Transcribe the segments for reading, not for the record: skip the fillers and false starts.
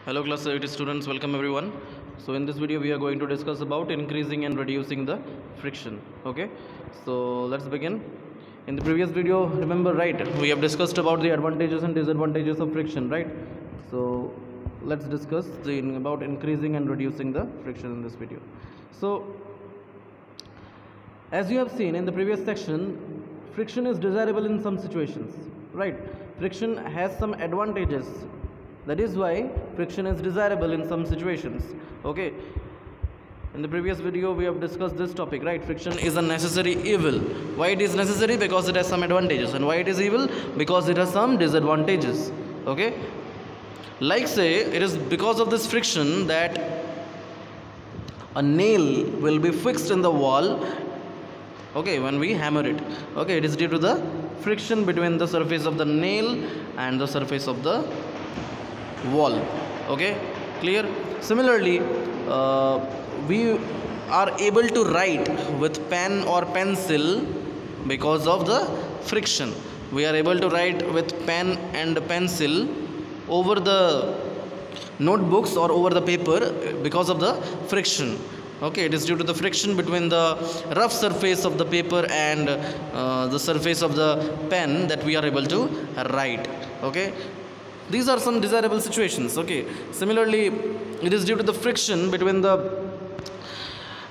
Hello class 8 students, welcome everyone. So in this video we are going to discuss about increasing and reducing the friction. Okay, so let's begin. In the previous video, remember, right, we have discussed about the advantages and disadvantages of friction, right? So let's discuss about increasing and reducing the friction in this video. So as you have seen in the previous section, friction is desirable in some situations, right? Friction has some advantages. That is why friction is desirable in some situations. Okay, in the previous video we have discussed this topic, right? Friction is a necessary evil. Why it is necessary? Because it has some advantages. And why it is evil? Because it has some disadvantages. Okay, like say it is because of this friction that a nail will be fixed in the wall, okay, when we hammer it. Okay, it is due to the friction between the surface of the nail and the surface of the wall. Okay, clear? Similarly, we are able to write with pen or pencil because of the friction. We are able to write with pen and pencil over the notebooks or over the paper because of the friction. Okay, it is due to the friction between the rough surface of the paper and the surface of the pen that we are able to write. Okay, these are some desirable situations. Okay, similarly, it is due to the friction between the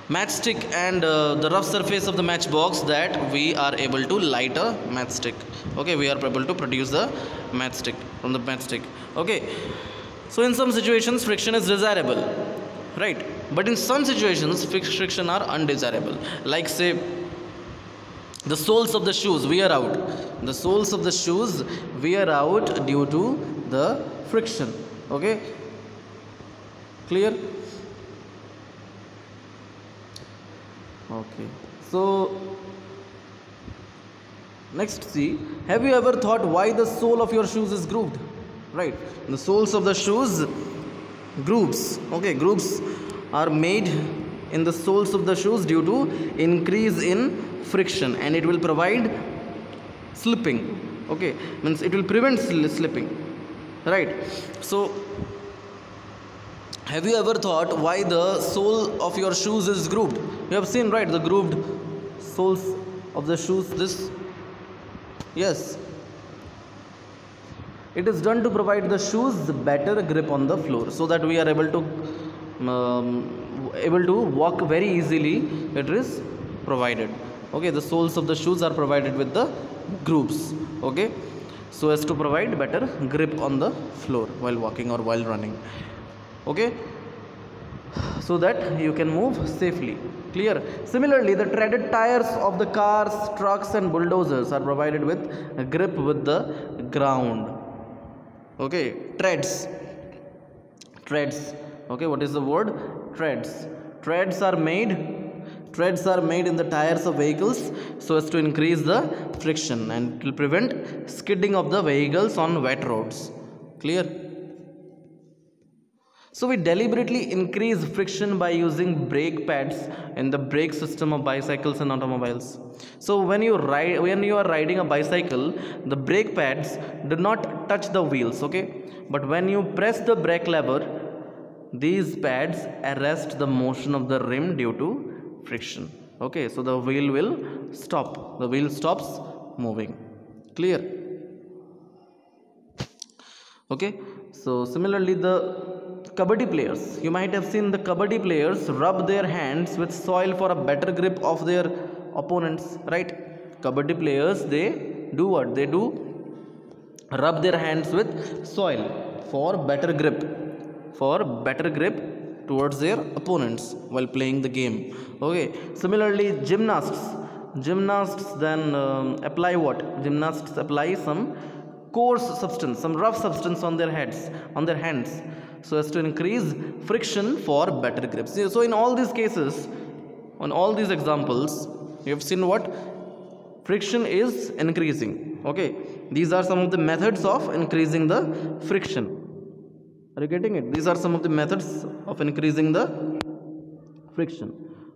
matchstick and the rough surface of the matchbox that we are able to light a matchstick. Okay, we are able to produce the matchstick from the matchstick. Okay, so in some situations friction is desirable, right? But in some situations friction are undesirable. Like say the soles of the shoes wear out. The soles of the shoes wear out due to the friction. Okay, clear? Okay, so next, see, have you ever thought why the sole of your shoes is grooved? Right, the soles of the shoes grooves. Okay, grooves are made in the soles of the shoes due to increase in friction, and it will provide slipping. Okay, means it will prevent slipping, right? So have you ever thought why the sole of your shoes is grooved? You have seen, right, the grooved soles of the shoes. This, yes, it is done to provide the shoes better grip on the floor, so that we are able to walk very easily. It is provided. Okay, the soles of the shoes are provided with the grooves. Okay, so as to provide better grip on the floor while walking or while running. Okay, so that you can move safely. Clear? Similarly, the treaded tires of the cars, trucks and bulldozers are provided with a grip with the ground. Okay, treads. Okay, what is the word? Treads. Treads are made in the tires of vehicles so as to increase the friction, and it will prevent skidding of the vehicles on wet roads. Clear? So we deliberately increase friction by using brake pads in the brake system of bicycles and automobiles. So when you are riding a bicycle, the brake pads do not touch the wheels. Okay, but when you press the brake lever, these pads arrest the motion of the rim due to friction. Okay, so the wheel will stop. The wheel stops moving. Clear? Okay, so similarly, the kabaddi players, you might have seen the kabaddi players rub their hands with soil for a better grip of their opponents, right? Kabaddi players, they do what? They do rub their hands with soil for better grip towards their opponents while playing the game. Okay, similarly, gymnasts then apply what? Gymnasts apply some coarse substance, some rough substance on their hands, so as to increase friction for better grips. So in all these cases, on all these examples, you have seen what? Friction is increasing. Okay, these are some of the methods of increasing the friction. Are you getting it? These are some of the methods of increasing the friction.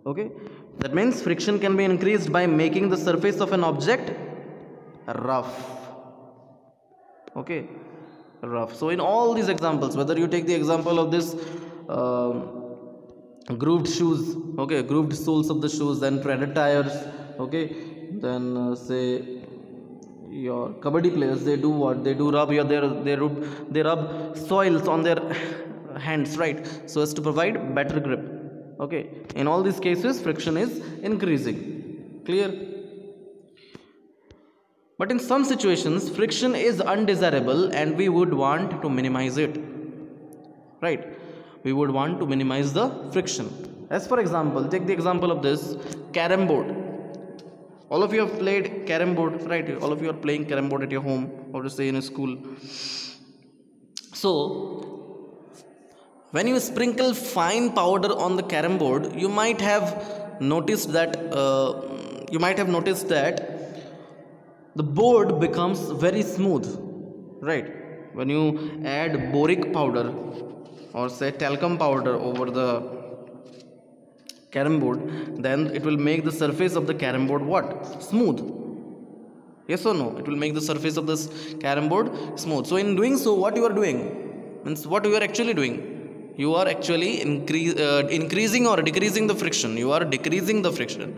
Okay, that means friction can be increased by making the surface of an object rough. Okay, rough. So in all these examples, whether you take the example of this grooved shoes, okay, grooved soles of the shoes, then treaded tires, okay, then say your kabaddi players, they do what? They do rub they rub soils on their hands, right, so as to provide better grip. Okay, in all these cases friction is increasing. Clear? But in some situations friction is undesirable and we would want to minimize it, right? We would want to minimize the friction. As for example, take the example of this carom board. All of you have played carom board, right? All of you are playing carom board at your home or to say in a school. So when you sprinkle fine powder on the carom board, you might have noticed that the board becomes very smooth, right? When you add boric powder or say talcum powder over the carom board, then it will make the surface of the carom board what? Smooth. Yes or no? It will make the surface of this carom board smooth. So in doing so, what you are doing means, what you are actually doing, you are actually increasing or decreasing the friction. You are decreasing the friction.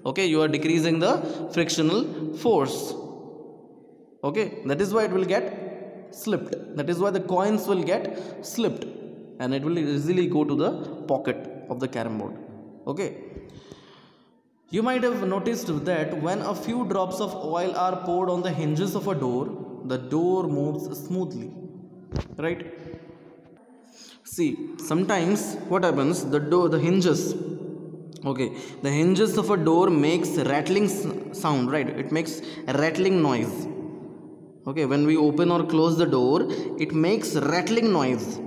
Okay, you are decreasing the frictional force. Okay, that is why it will get slipped. That is why the coins will get slipped and it will easily go to the pocket of the carom board. Okay, you might have noticed that when a few drops of oil are poured on the hinges of a door, the door moves smoothly, right? See, sometimes what happens, the hinges, okay, the hinges of a door makes rattling sound, right? It makes a rattling noise. Okay, when we open or close the door, it makes rattling noise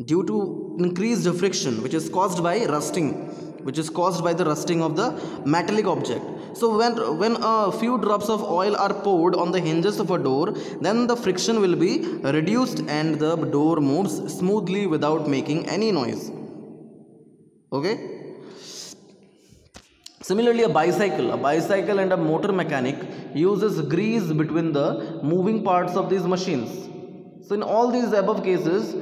due to increased friction, which is caused by rusting, the rusting of the metallic object. So when a few drops of oil are poured on the hinges of a door, then the friction will be reduced and the door moves smoothly without making any noise. Okay. Similarly, a bicycle and a motor mechanic uses grease between the moving parts of these machines. So in all these above cases,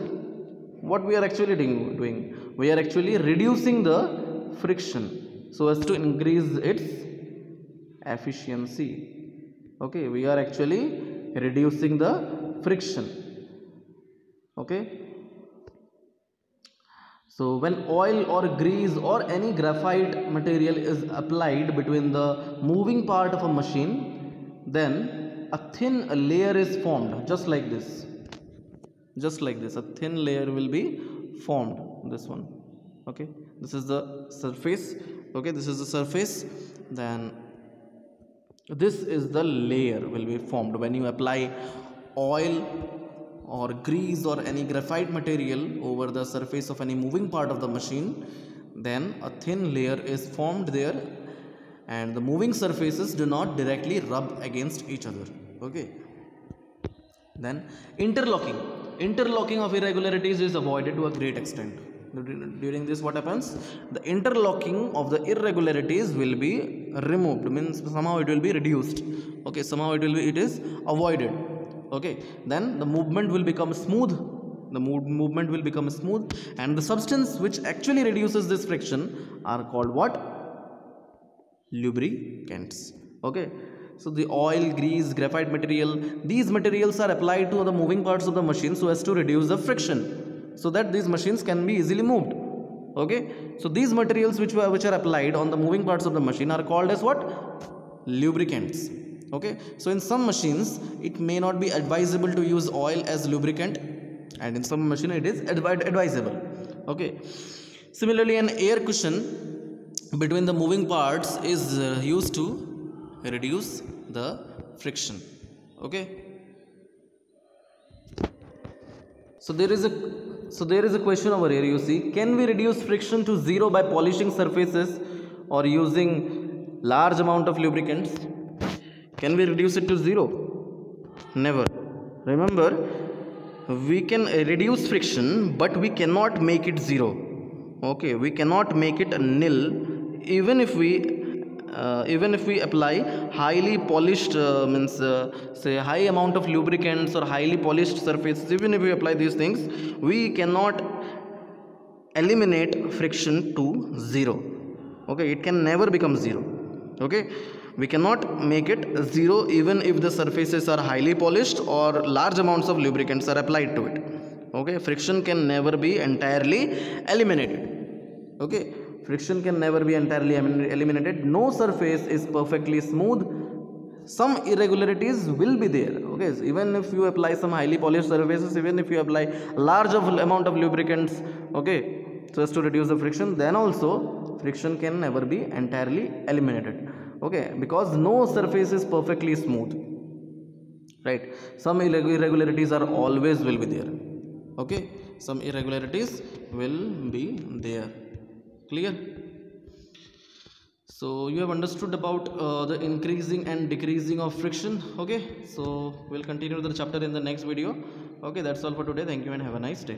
what we are actually doing, we are actually reducing the friction so as to increase its efficiency. Okay, we are actually reducing the friction. Okay, so when oil or grease or any graphite material is applied between the moving part of a machine, then a thin layer is formed, just like this. A thin layer will be formed. This one, okay, this is the surface. Okay, this is the surface. Then this is the layer will be formed when you apply oil or grease or any graphite material over the surface of any moving part of the machine. Then a thin layer is formed there and the moving surfaces do not directly rub against each other. Okay, then interlocking of irregularities is avoided to a great extent. During this, what happens, the interlocking of the irregularities will be removed, means somehow it will be reduced. Okay, somehow it is avoided. Okay, then the movement will become smooth. And the substance which actually reduces this friction are called what? Lubricants. Okay, so the oil, grease, graphite material, these materials are applied to the moving parts of the machine so as to reduce the friction, so that these machines can be easily moved. Okay, so these materials which are applied on the moving parts of the machine are called as what? Lubricants. Okay, so in some machines it may not be advisable to use oil as lubricant, and in some machine it is advisable. Okay, similarly, an air cushion between the moving parts is used to reduce the friction. Okay, so there is a question over here. You see, can we reduce friction to zero by polishing surfaces or using large amount of lubricants? Can we reduce it to zero? Never. Remember, we can reduce friction, but we cannot make it zero. Okay, we cannot make it a nil, even if we even if we apply highly polished say high amount of lubricants or highly polished surfaces, even if we apply these things, we cannot eliminate friction to zero. Okay, it can never become zero. Okay, we cannot make it zero even if the surfaces are highly polished or large amounts of lubricants are applied to it. Okay, friction can never be entirely eliminated. Okay, friction can never be entirely eliminated. No surface is perfectly smooth. Some irregularities will be there. Okay, so even if you apply some highly polished surfaces, even if you apply large amount of lubricants, okay, so as to reduce the friction, then also friction can never be entirely eliminated. Okay, because no surface is perfectly smooth, right? Some irregularities are always will be there. Okay, some irregularities will be there. Clear? So you have understood about the increasing and decreasing of friction. Okay, so we'll continue the chapter in the next video. Okay, that's all for today. Thank you and have a nice day.